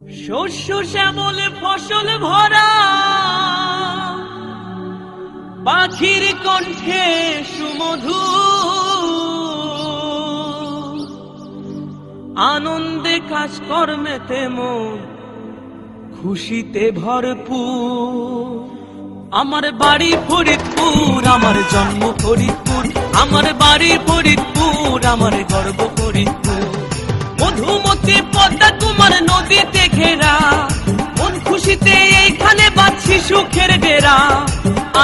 শস্য শ্যামলে ফসল ভরা, পাখির কণ্ঠে সুমধু, আনন্দে কাজকর্মেতে মন, খুশিতে ভরপুর। আমার বাড়ি ফরিদপুর, আমার জন্ম ফরিদপুর, আমার বাড়ি ফরিদপুর, আমার গর্ব ফরিদপুর। মধুমতি পদ্মা কুমার নদীতে ঘেরা, মন খুশিতে এইখানে বাঁধছি সুখের ডেরা।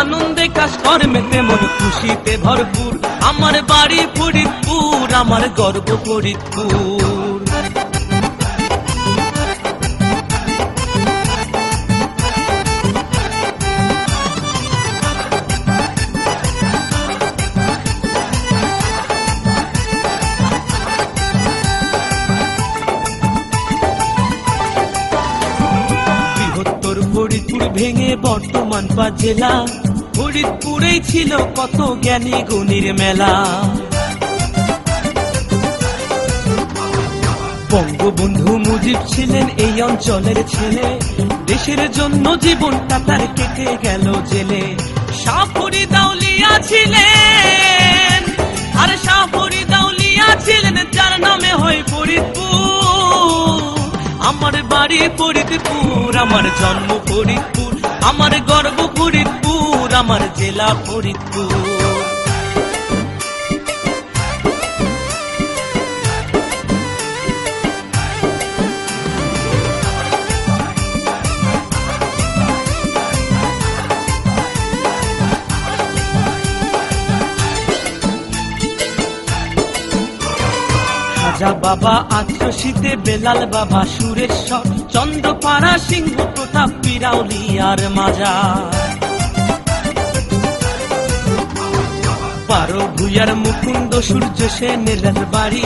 আনন্দে কাজকর্মেতে মন, খুশিতে ভরপুর। আমার বাড়ি ফরিদপুর, আমার গর্ব ফরিদপুর। ফরিদপুর ভেঙে বর্তমান পা জেলা, ফরিদপুরেই ছিল কত জ্ঞানী গুণীর মেলা। বঙ্গবন্ধু মুজিব ছিলেন এই অঞ্চলের ছেলে, দেশের জন্য জীবনটা তার কেটে গেল জেলে। শাহ ফরিদ আউলিয়া ছিলেন, আর শাহ ফরিদ আউলিয়া ছিলেন, যার নামে হয় ফরিদপুর। আমার বাড়ি ফরিদপুর, আমার জন্ম ফরিদপুর, আমার গর্ব ফরিদপুর, আমার জেলা ফরিদপুর। রাজা বাবা আত্মশীতে, বেলাল বাবা সুরেশ্বর, চন্দ্রপাড়া সিংহ প্রতাপ পিরাউলিয়ার মাজার। বারো ভুইয়ার মুকুন্দ সূর্য সেনের বাড়ি,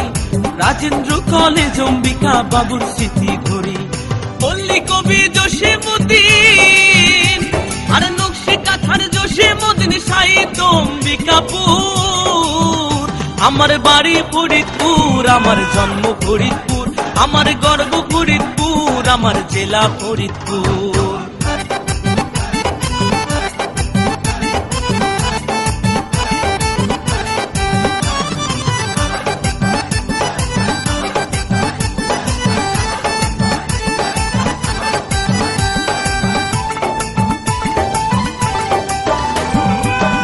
রাজেন্দ্র কলেজ অম্বিকা বাবুর স্মৃতি ধরি। পল্লী কবি জসীমউদ্দিন, আর নকশি কাঁথার জসীমউদ্দিন, সাহিত্য অম্বিকাপুর। আমার বাড়ি ফরিদপুর, আমার জন্ম ফরিদপুর, আমার গর্ব ফরিদপুর, আমার জেলা ফরিদপুর।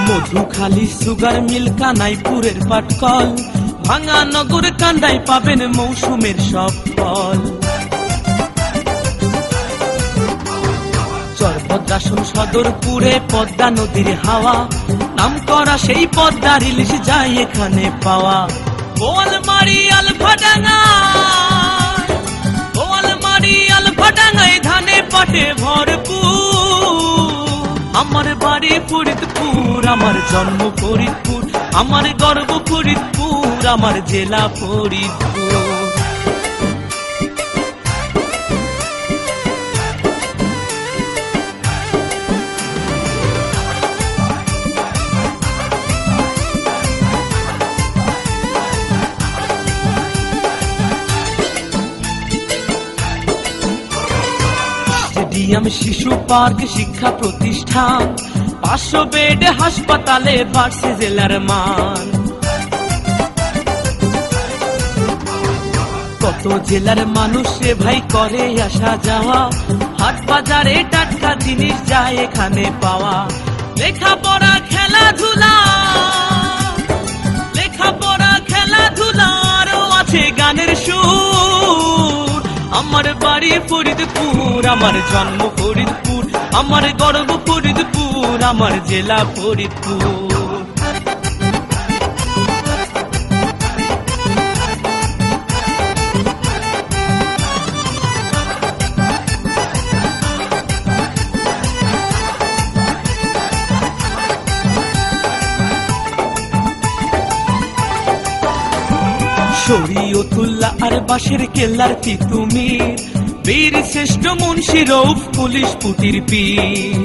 মধুখালী সুগার মিল, কানাইপুরের পাটকল, ভাঙা নগর কান্দায় পাবেন মৌসুমের সব ফল। চরভদ্রাসন সদরপুরে পদ্মা নদীর হাওয়া, নাম করা সেই পদ্মার ইলিশ যায় এখানে পাওয়া। বোয়ালমারি আলফাডাঙ্গা, বোয়ালমারি আলফাডাঙ্গায় ধানে পাটে ভরপুর। আমার বাড়ি ফরিদপুর, আমার জন্ম ফরিদপুর, আমার গর্ব ফরিদপুর, আমার জেলা ফরিদপুর। স্টেডিয়াম, শিশু পার্ক, শিক্ষা প্রতিষ্ঠান, 500 বেড হাসপাতালে বাড়ছে জেলার মান। কত জেলার মানুষ রে ভাই করে আসা যাওয়া, হাট বাজারে টাটকা জিনিস যায় এখানে পাওয়া। লেখাপড়া খেলাধুলা, লেখাপড়া খেলাধুলা, আরো আছে গানের সুর। আমার বাড়ি ফরিদপুর, আমার জন্ম ফরিদপুর, আমার গর্ব ফরিদপুর, আমার জেলা ফরিদপুর। শরীয়তুল্লাহ আর বাঁশের কেল্লার তিতুমির, বীর শ্রেষ্ঠ মুন্সি রউফ পুলিশ পুটির পীর।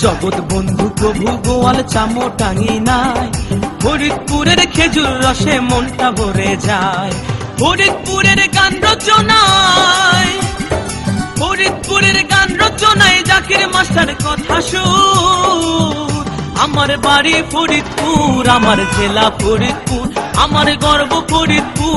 জগৎ বন্ধু প্রভু গোয়াল চামো টাঙি নাই, ফরিদপুরের খেজুর রসে মনটা ভরে যায়। ফরিদপুরের গান রচনায়, ফরিদপুরের গান রচনায় জাকির মাস্টার কথা সুর। আমার বাড়ি ফরিদপুর, আমার জেলা ফরিদপুর, আমার গর্ব ফরিদপুর,